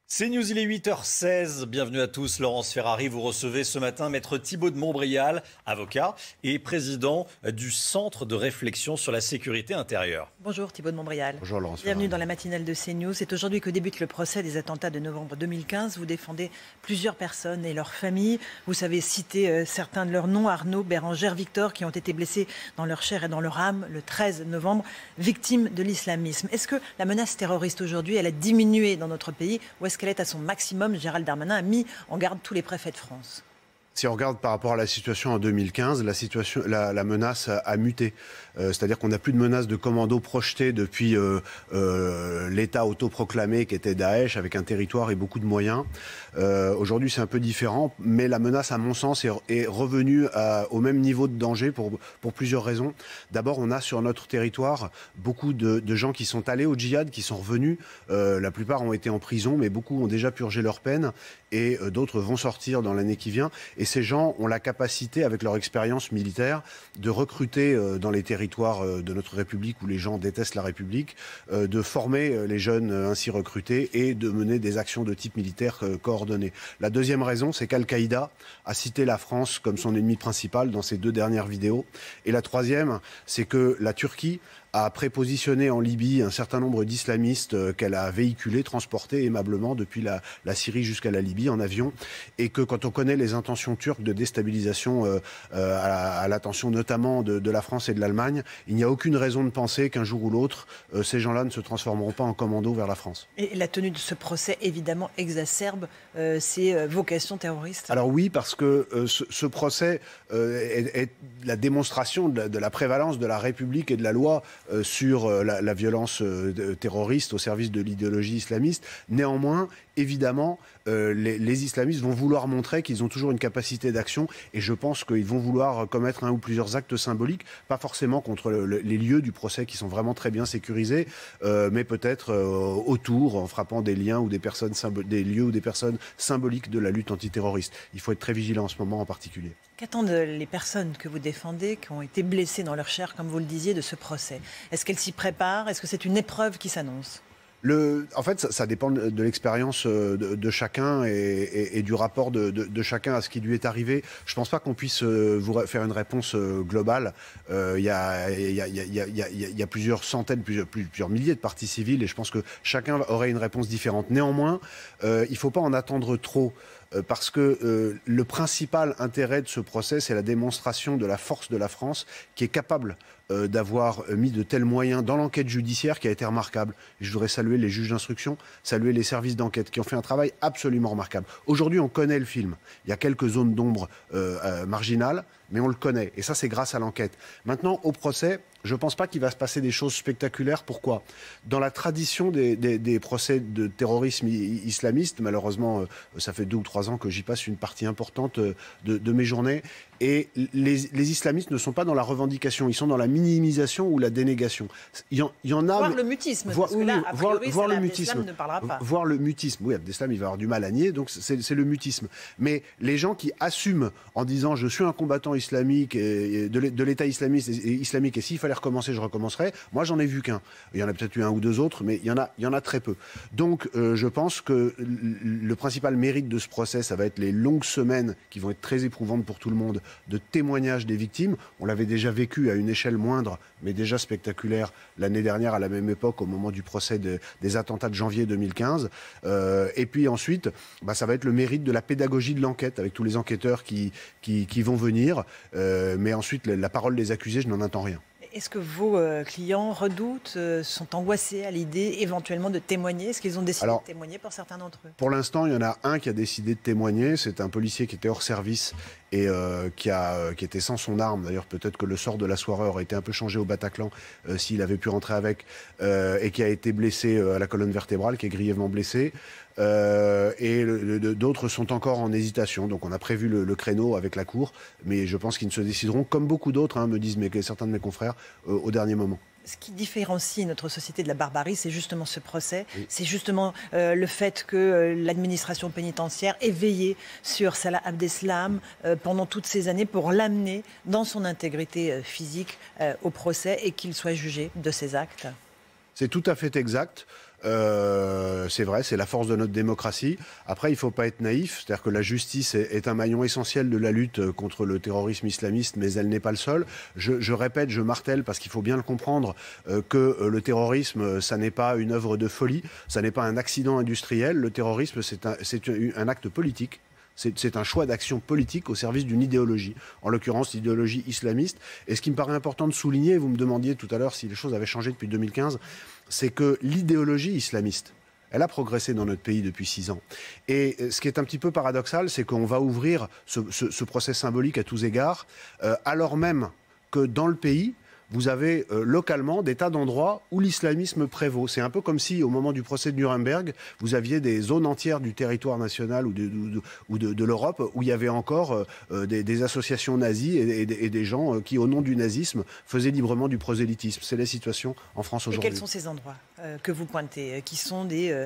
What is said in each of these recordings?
C'est News, il est 8h16. Bienvenue à tous. Laurence Ferrari, vous recevez ce matin Maître Thibault de Montbrial, avocat et président du Centre de réflexion sur la sécurité intérieure. Bonjour Thibault de Montbrial. Bonjour Laurence Bienvenue Ferrari. dans la matinale de CNews. C'est aujourd'hui que débute le procès des attentats de novembre 2015. Vous défendez plusieurs personnes et leurs familles. Vous savez citer certains de leurs noms, Arnaud, Bérangère, Victor, qui ont été blessés dans leur chair et dans leur âme le 13 novembre, victimes de l'islamisme. Est-ce que la menace terroriste aujourd'hui, elle a diminué dans notre pays ou est-ce qu'elle est à son maximum? Gérald Darmanin a mis en garde tous les préfets de France. Si on regarde par rapport à la situation en 2015, la menace a muté. C'est-à-dire qu'on n'a plus de menace de commando projetée depuis l'État autoproclamé qui était Daesh, avec un territoire et beaucoup de moyens. Aujourd'hui, c'est un peu différent, mais la menace, à mon sens, est revenue au même niveau de danger pour plusieurs raisons. D'abord, on a sur notre territoire beaucoup de gens qui sont allés au djihad, qui sont revenus. La plupart ont été en prison, mais beaucoup ont déjà purgé leur peine et d'autres vont sortir dans l'année qui vient. Et ces gens ont la capacité, avec leur expérience militaire, de recruter dans les territoires de notre République où les gens détestent la République, de former les jeunes ainsi recrutés et de mener des actions de type militaire coordonnées. La deuxième raison, c'est qu'Al-Qaïda a cité la France comme son ennemi principal dans ses 2 dernières vidéos. Et la troisième, c'est que la Turquie a prépositionné en Libye un certain nombre d'islamistes qu'elle a véhiculés, transportés aimablement depuis la Syrie jusqu'à la Libye en avion, et que quand on connaît les intentions turques de déstabilisation à l'attention notamment de la France et de l'Allemagne, il n'y a aucune raison de penser qu'un jour ou l'autre, ces gens-là ne se transformeront pas en commando vers la France. Et la tenue de ce procès, évidemment, exacerbe ces vocations terroristes. Alors oui, parce que ce procès est la démonstration de la prévalence de la République et de la loi sur la violence terroriste au service de l'idéologie islamiste. Néanmoins, évidemment, les islamistes vont vouloir montrer qu'ils ont toujours une capacité d'action et je pense qu'ils vont vouloir commettre un ou plusieurs actes symboliques, pas forcément contre les lieux du procès qui sont vraiment très bien sécurisés, mais peut-être autour, en frappant des liens ou des lieux ou des personnes symboliques de la lutte antiterroriste. Il faut être très vigilant en ce moment en particulier. Qu'attendent les personnes que vous défendez, qui ont été blessées dans leur chair, comme vous le disiez, de ce procès? Est-ce qu'elles s'y préparent? Est-ce que c'est une épreuve qui s'annonce? En fait, ça dépend de l'expérience de chacun et du rapport de chacun à ce qui lui est arrivé. Je ne pense pas qu'on puisse vous faire une réponse globale. Il y a plusieurs centaines, plusieurs milliers de parties civiles et je pense que chacun aurait une réponse différente. Néanmoins, il ne faut pas en attendre trop. Parce que le principal intérêt de ce procès, c'est la démonstration de la force de la France qui est capable d'avoir mis de tels moyens dans l'enquête judiciaire qui a été remarquable. Et je voudrais saluer les juges d'instruction, saluer les services d'enquête qui ont fait un travail absolument remarquable. Aujourd'hui, on connaît le film. Il y a quelques zones d'ombre marginales, mais on le connaît. Et ça, c'est grâce à l'enquête. Maintenant, au procès, je ne pense pas qu'il va se passer des choses spectaculaires. Pourquoi? Dans la tradition des procès de terrorisme islamiste, malheureusement, ça fait 2 ou 3 ans que j'y passe une partie importante de mes journées. Et les islamistes ne sont pas dans la revendication, ils sont dans la minimisation ou la dénégation. Il y en a. Voir le mutisme, parce que là, a priori, voir le Salah mutisme. Abdeslam ne parlera pas. Voir le mutisme. Oui, Abdeslam, il va avoir du mal à nier, donc c'est le mutisme. Mais les gens qui assument en disant je suis un combattant islamique et de l'État islamique et s'il fallait recommencer, je recommencerai. Moi, j'en ai vu qu'un. Il y en a peut-être eu 1 ou 2 autres, mais il y en a très peu. Donc, je pense que le principal mérite de ce procès, ça va être les longues semaines qui vont être très éprouvantes pour tout le monde, de témoignages des victimes. On l'avait déjà vécu à une échelle moindre, mais déjà spectaculaire l'année dernière à la même époque, au moment du procès des attentats de janvier 2015. Et puis ensuite, ça va être le mérite de la pédagogie de l'enquête, avec tous les enquêteurs qui vont venir. Mais ensuite, la parole des accusés, je n'en attends rien. Est-ce que vos clients redoutent, sont angoissés à l'idée éventuellement de témoigner? Est-ce qu'ils ont décidé de témoigner pour certains d'entre eux? Pour l'instant, il y en a un qui a décidé de témoigner. C'est un policier qui était hors service et qui était sans son arme. D'ailleurs, peut-être que le sort de la soirée aurait été un peu changé au Bataclan s'il avait pu rentrer avec, et qui a été blessé à la colonne vertébrale, qui est grièvement blessé. Et d'autres sont encore en hésitation. Donc on a prévu le créneau avec la Cour, mais je pense qu'ils ne se décideront, comme beaucoup d'autres, me disent certains de mes confrères, au dernier moment. Ce qui différencie notre société de la barbarie, c'est justement ce procès. Oui. C'est justement le fait que l'administration pénitentiaire ait veillé sur Salah Abdeslam pendant toutes ces années pour l'amener dans son intégrité physique au procès et qu'il soit jugé de ses actes. C'est tout à fait exact. C'est vrai, c'est la force de notre démocratie. Après, il ne faut pas être naïf, c'est-à-dire que la justice est un maillon essentiel de la lutte contre le terrorisme islamiste, mais elle n'est pas le seul. Je répète, je martèle, parce qu'il faut bien le comprendre, que le terrorisme, ça n'est pas une œuvre de folie, ça n'est pas un accident industriel. Le terrorisme, c'est un acte politique. C'est un choix d'action politique au service d'une idéologie, en l'occurrence l'idéologie islamiste. Et ce qui me paraît important de souligner, vous me demandiez tout à l'heure si les choses avaient changé depuis 2015, c'est que l'idéologie islamiste, elle a progressé dans notre pays depuis 6 ans. Et ce qui est un petit peu paradoxal, c'est qu'on va ouvrir ce procès symbolique à tous égards, alors même que dans le pays, vous avez localement des tas d'endroits où l'islamisme prévaut. C'est un peu comme si, au moment du procès de Nuremberg, vous aviez des zones entières du territoire national ou de l'Europe où il y avait encore des associations nazies et des gens qui, au nom du nazisme, faisaient librement du prosélytisme. C'est la situation en France aujourd'hui. Et quels sont ces endroits que vous pointez, qui sont des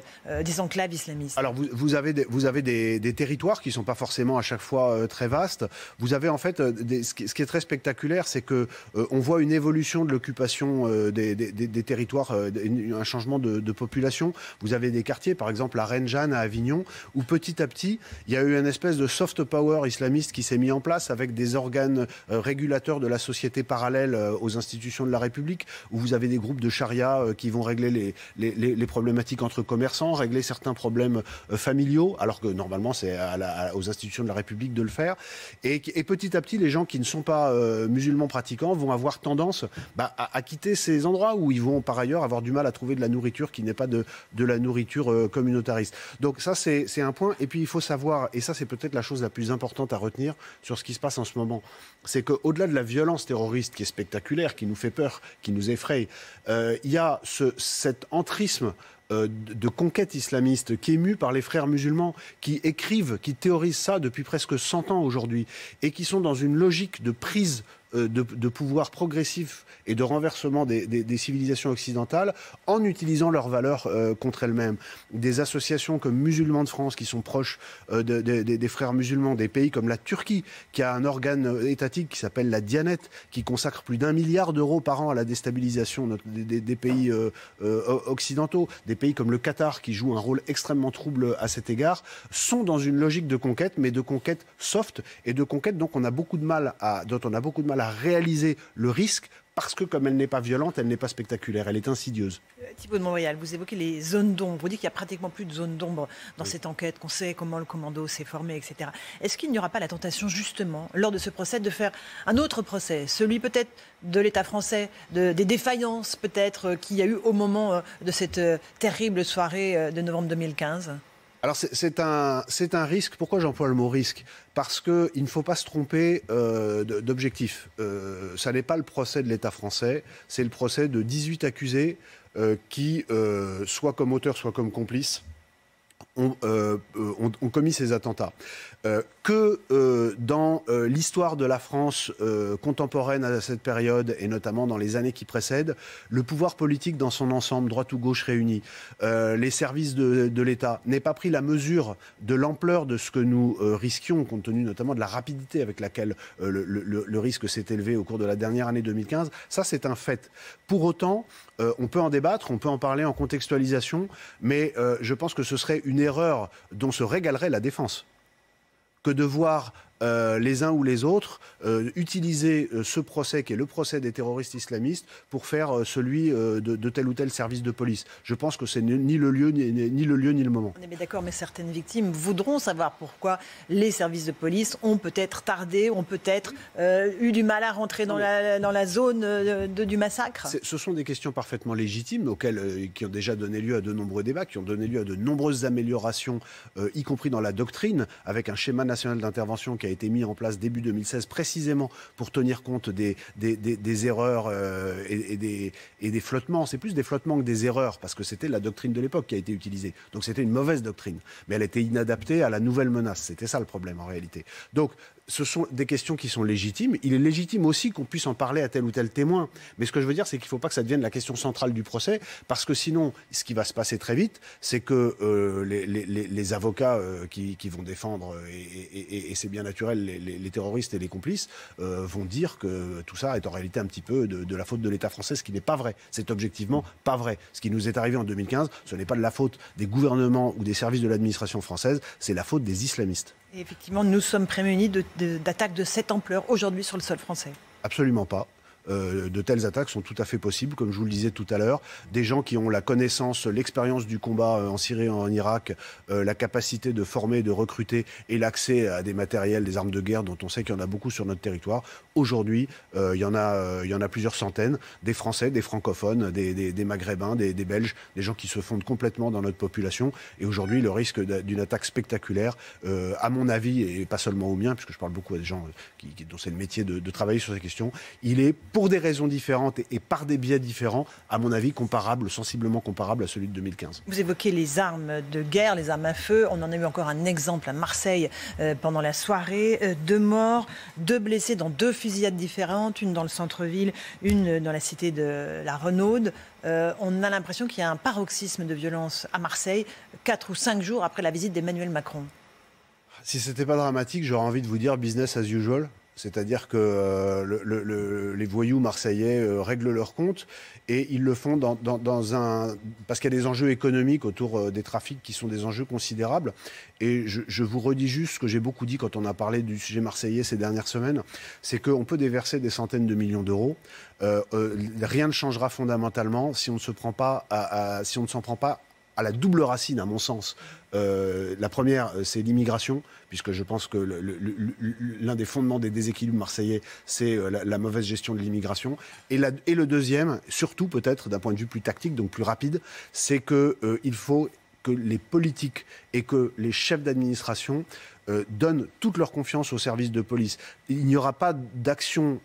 enclaves islamistes? Alors, vous avez des territoires qui ne sont pas forcément à chaque fois très vastes. Vous avez en fait, ce qui est très spectaculaire, c'est qu'on voit une évolution de l'occupation des territoires, un changement de population. Vous avez des quartiers, par exemple à Rennes-Jeanne, à Avignon, où petit à petit, il y a eu une espèce de soft power islamiste qui s'est mis en place avec des organes régulateurs de la société parallèle aux institutions de la République, où vous avez des groupes de charia qui vont régler les problématiques entre commerçants, régler certains problèmes familiaux, alors que normalement c'est aux institutions de la République de le faire. Et petit à petit, les gens qui ne sont pas musulmans pratiquants vont avoir tendance à quitter ces endroits où ils vont par ailleurs avoir du mal à trouver de la nourriture qui n'est pas de la nourriture communautariste. Donc ça, c'est un point. Et puis il faut savoir, et ça c'est peut-être la chose la plus importante à retenir sur ce qui se passe en ce moment, c'est qu'au-delà de la violence terroriste qui est spectaculaire, qui nous fait peur, qui nous effraie, il y a cet entrisme de conquête islamiste qui est mu par les frères musulmans qui écrivent, qui théorisent ça depuis presque 100 ans aujourd'hui et qui sont dans une logique de prise de pouvoir progressif et de renversement des civilisations occidentales en utilisant leurs valeurs contre elles-mêmes. Des associations comme Musulmans de France qui sont proches des frères musulmans, des pays comme la Turquie qui a un organe étatique qui s'appelle la Diyanet, qui consacre plus d'1 milliard d'euros par an à la déstabilisation des pays occidentaux, des pays comme le Qatar qui joue un rôle extrêmement trouble à cet égard, sont dans une logique de conquête, mais de conquête soft et de conquête dont on a beaucoup de mal à réaliser le risque parce que comme elle n'est pas violente, elle n'est pas spectaculaire, elle est insidieuse. Thibaud de Montbrial, vous évoquez les zones d'ombre. Vous dites qu'il n'y a pratiquement plus de zones d'ombre dans cette enquête, qu'on sait comment le commando s'est formé, etc. Est-ce qu'il n'y aura pas la tentation, justement, lors de ce procès, de faire un autre procès, celui peut-être de l'État français, des défaillances peut-être qu'il y a eu au moment de cette terrible soirée de novembre 2015 ? Alors c'est un risque. Pourquoi j'emploie le mot risque? Parce qu'il ne faut pas se tromper d'objectif. Ça n'est pas le procès de l'État français, c'est le procès de 18 accusés qui, soit comme auteurs, soit comme complices, ont commis ces attentats. Dans l'histoire de la France contemporaine à cette période, et notamment dans les années qui précèdent, le pouvoir politique dans son ensemble, droite ou gauche réunis, les services de l'État, n'aient pas pris la mesure de l'ampleur de ce que nous risquions, compte tenu notamment de la rapidité avec laquelle le risque s'est élevé au cours de la dernière année 2015. Ça, c'est un fait. Pour autant, on peut en débattre, on peut en parler en contextualisation, mais je pense que ce serait une erreur dont se régalerait la défense que de voir les uns ou les autres utiliser ce procès qui est le procès des terroristes islamistes pour faire celui de tel ou tel service de police. Je pense que c'est ni le lieu ni le moment. On est bien d'accord, mais certaines victimes voudront savoir pourquoi les services de police ont peut-être tardé, ont peut-être eu du mal à rentrer dans la zone du massacre. Ce sont des questions parfaitement légitimes qui ont déjà donné lieu à de nombreux débats, qui ont donné lieu à de nombreuses améliorations, y compris dans la doctrine, avec un schéma national d'intervention qui a été mis en place début 2016 précisément pour tenir compte des erreurs et des flottements. C'est plus des flottements que des erreurs parce que c'était la doctrine de l'époque qui a été utilisée. Donc c'était une mauvaise doctrine, mais elle était inadaptée à la nouvelle menace. C'était ça le problème en réalité. Donc ce sont des questions qui sont légitimes. Il est légitime aussi qu'on puisse en parler à tel ou tel témoin. Mais ce que je veux dire, c'est qu'il ne faut pas que ça devienne la question centrale du procès, parce que sinon, ce qui va se passer très vite, c'est que les avocats qui vont défendre, et c'est bien naturel, structurelle, les terroristes et les complices vont dire que tout ça est en réalité un petit peu de la faute de l'État français, ce qui n'est pas vrai. C'est objectivement pas vrai. Ce qui nous est arrivé en 2015, ce n'est pas de la faute des gouvernements ou des services de l'administration française, c'est la faute des islamistes. Et effectivement, nous sommes prémunis d'attaques de cette ampleur aujourd'hui sur le sol français. Absolument pas. De telles attaques sont tout à fait possibles, comme je vous le disais tout à l'heure. Des gens qui ont la connaissance, l'expérience du combat en Syrie et en Irak, la capacité de former, de recruter et l'accès à des matériels, des armes de guerre dont on sait qu'il y en a beaucoup sur notre territoire. Aujourd'hui, il y en a plusieurs centaines, des Français, des francophones, des Maghrébins, des Belges, des gens qui se fondent complètement dans notre population. Et aujourd'hui, le risque d'une attaque spectaculaire, à mon avis, et pas seulement au mien, puisque je parle beaucoup à des gens dont c'est le métier de travailler sur ces questions, il est pour des raisons différentes et par des biais différents, à mon avis, sensiblement comparable à celui de 2015. Vous évoquez les armes de guerre, les armes à feu. On en a eu encore un exemple à Marseille pendant la soirée. 2 morts, 2 blessés dans 2 fusillades différentes, une dans le centre-ville, une dans la cité de la Renaude. On a l'impression qu'il y a un paroxysme de violence à Marseille, 4 ou 5 jours après la visite d'Emmanuel Macron. Si ce n'était pas dramatique, j'aurais envie de vous dire business as usual. C'est-à-dire que les voyous marseillais règlent leur compte et ils le font parce qu'il y a des enjeux économiques autour des trafics qui sont des enjeux considérables. Et je vous redis juste ce que j'ai beaucoup dit quand on a parlé du sujet marseillais ces dernières semaines, c'est qu'on peut déverser des centaines de millions d'euros. Rien ne changera fondamentalement si on ne s'en prend pas à la double racine, à mon sens. La première, c'est l'immigration, puisque je pense que l'un des fondements des déséquilibres marseillais, c'est la mauvaise gestion de l'immigration. Et le deuxième, surtout peut-être d'un point de vue plus tactique, donc plus rapide, c'est qu'il faut que les politiques et que les chefs d'administration donnent toute leur confiance aux services de police. Il n'y aura pas d'action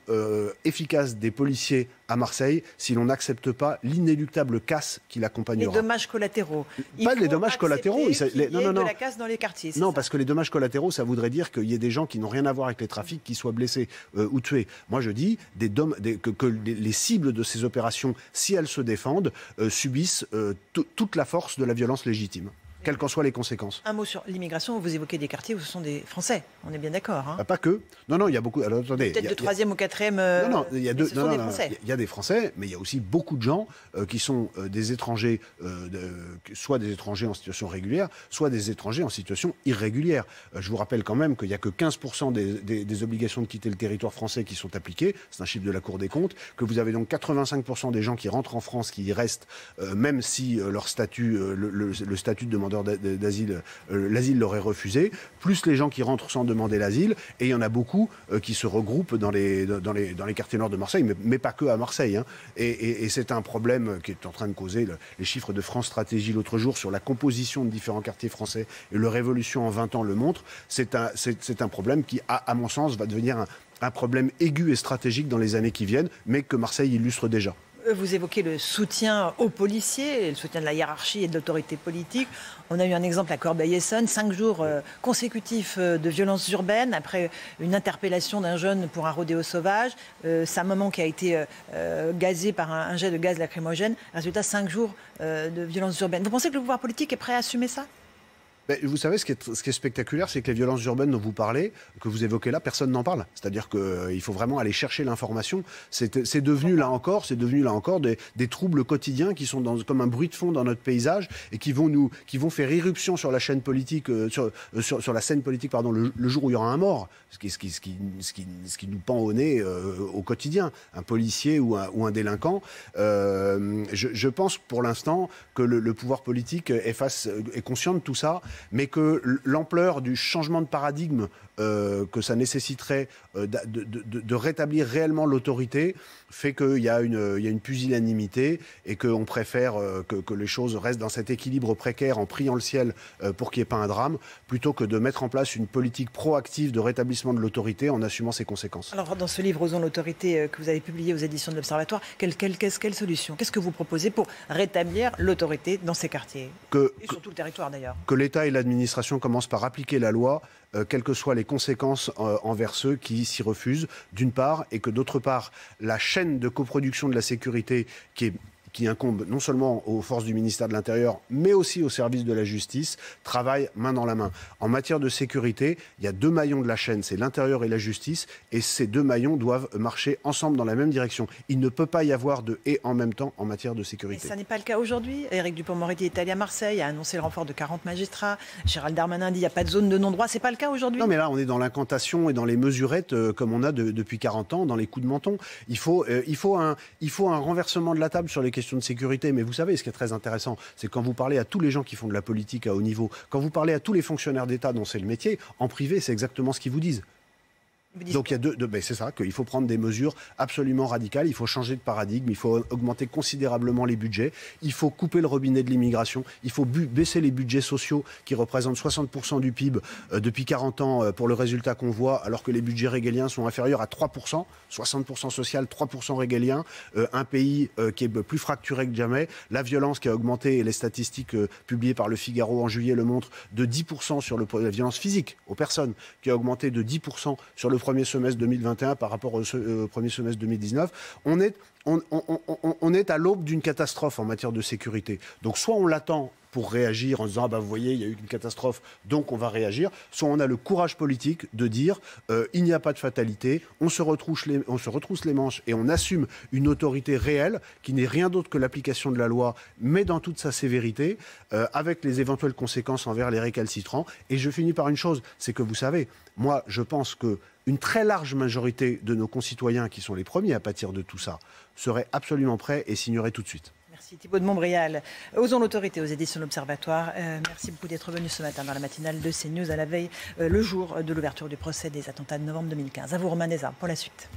efficace des policiers à Marseille si l'on n'accepte pas l'inéluctable casse qui l'accompagnera. Les dommages collatéraux. Pas les dommages collatéraux. Non. De la casse dans les quartiers. Non, parce que les dommages collatéraux, ça voudrait dire qu'il y ait des gens qui n'ont rien à voir avec les trafics qui soient blessés ou tués. Moi, je dis que les cibles de ces opérations, si elles se défendent, subissent toute la force de la violence légitime, quelles qu'en soient les conséquences. Un mot sur l'immigration. Vous évoquez des quartiers où ce sont des Français. On est bien d'accord. Hein. Pas que. Non, il y a beaucoup. Alors, attendez. Peut-être de 3e ou 4e. Il y a des Français. Il y a des Français, mais il y a aussi beaucoup de gens qui sont des étrangers, soit des étrangers en situation régulière, soit des étrangers en situation irrégulière. Je vous rappelle quand même qu'il n'y a que 15% des obligations de quitter le territoire français qui sont appliquées. C'est un chiffre de la Cour des comptes. Que vous avez donc 85% des gens qui rentrent en France qui y restent, même si leur statut, le statut de demandeur d'asile, l'asile leur est refusé, plus les gens qui rentrent sans demander l'asile, et il y en a beaucoup qui se regroupent dans les quartiers nord de Marseille, mais pas que à Marseille. Hein. Et c'est un problème qui est en train de causer les chiffres de France Stratégie l'autre jour sur la composition de différents quartiers français, et leur évolution en 20 ans le montre. C'est un problème qui, à mon sens, va devenir un problème aigu et stratégique dans les années qui viennent, mais que Marseille illustre déjà. Vous évoquez le soutien aux policiers, le soutien de la hiérarchie et de l'autorité politique. On a eu un exemple à Corbeil-Essonnes, 5 jours consécutifs de violences urbaines après une interpellation d'un jeune pour un rodéo sauvage. Sa maman qui a été gazée par un jet de gaz lacrymogène. Résultat, 5 jours de violences urbaines. Vous pensez que le pouvoir politique est prêt à assumer ça ? Vous savez, ce qui est spectaculaire, c'est que les violences urbaines dont vous parlez, que vous évoquez là, personne n'en parle. C'est-à-dire qu'il faut vraiment aller chercher l'information. C'est devenu là encore des troubles quotidiens qui sont comme un bruit de fond dans notre paysage et qui vont faire irruption sur la chaîne politique, sur la scène politique, pardon, le jour où il y aura un mort. Ce qui nous pend au nez au quotidien, un policier ou un délinquant. Je pense pour l'instant que le pouvoir politique est conscient de tout ça, mais que l'ampleur du changement de paradigme que ça nécessiterait de rétablir réellement l'autorité fait qu'il y a une pusillanimité et qu'on préfère que les choses restent dans cet équilibre précaire en priant le ciel pour qu'il n'y ait pas un drame, plutôt que de mettre en place une politique proactive de rétablissement de l'autorité en assumant ses conséquences. Alors, dans ce livre Osons l'autorité que vous avez publié aux éditions de l'Observatoire, quelle solution ? Qu'est-ce que vous proposez pour rétablir l'autorité dans ces quartiers ? Et sur tout le territoire d'ailleurs. Que l'État et l'administration commencent par appliquer la loi, quelles que soient les conséquences envers ceux qui s'y refusent, d'une part, et que d'autre part, la chaîne de coproduction de la sécurité qui qui incombe non seulement aux forces du ministère de l'Intérieur, mais aussi aux services de la justice, travaillent main dans la main. En matière de sécurité, il y a 2 maillons de la chaîne, c'est l'intérieur et la justice, et ces 2 maillons doivent marcher ensemble dans la même direction. Il ne peut pas y avoir de et en même temps en matière de sécurité. Et ça n'est pas le cas aujourd'hui. Éric Dupond-Moretti est allé à Marseille, a annoncé le renfort de 40 magistrats. Gérald Darmanin dit qu'il n'y a pas de zone de non-droit. C'est pas le cas aujourd'hui? Non, mais là, on est dans l'incantation et dans les mesurettes comme on a depuis 40 ans, dans les coups de menton. Il faut un renversement de la table sur les questions de sécurité. Mais vous savez, ce qui est très intéressant, c'est quand vous parlez à tous les gens qui font de la politique à haut niveau, quand vous parlez à tous les fonctionnaires d'État dont c'est le métier, en privé, c'est exactement ce qu'ils vous disent. Donc il y a c'est ça, qu'il faut prendre des mesures absolument radicales, il faut changer de paradigme, il faut augmenter considérablement les budgets, il faut couper le robinet de l'immigration, il faut baisser les budgets sociaux qui représentent 60% du PIB depuis 40 ans pour le résultat qu'on voit, alors que les budgets régaliens sont inférieurs à 3%, 60% social, 3% régalien, un pays qui est plus fracturé que jamais, la violence qui a augmenté, et les statistiques publiées par le Figaro en juillet le montrent, de 10% sur la violence physique aux personnes, qui a augmenté de 10% sur le premier semestre 2021 par rapport au premier semestre 2019, on est à l'aube d'une catastrophe en matière de sécurité. Donc soit on l'attend pour réagir en disant ah bah vous voyez il y a eu une catastrophe donc on va réagir, soit on a le courage politique de dire il n'y a pas de fatalité, on se retrousse les manches et on assume une autorité réelle qui n'est rien d'autre que l'application de la loi mais dans toute sa sévérité avec les éventuelles conséquences envers les récalcitrants. Et je finis par une chose, c'est que vous savez, moi je pense que une très large majorité de nos concitoyens, qui sont les premiers à pâtir de tout ça, seraient absolument prêts et signeraient tout de suite. Merci Thibaud de Montbrial. Osons l'autorité aux éditions de l'Observatoire. Merci beaucoup d'être venu ce matin dans la matinale de CNews à la veille, le jour de l'ouverture du procès des attentats de novembre 2015. À vous Romain Desarmes pour la suite.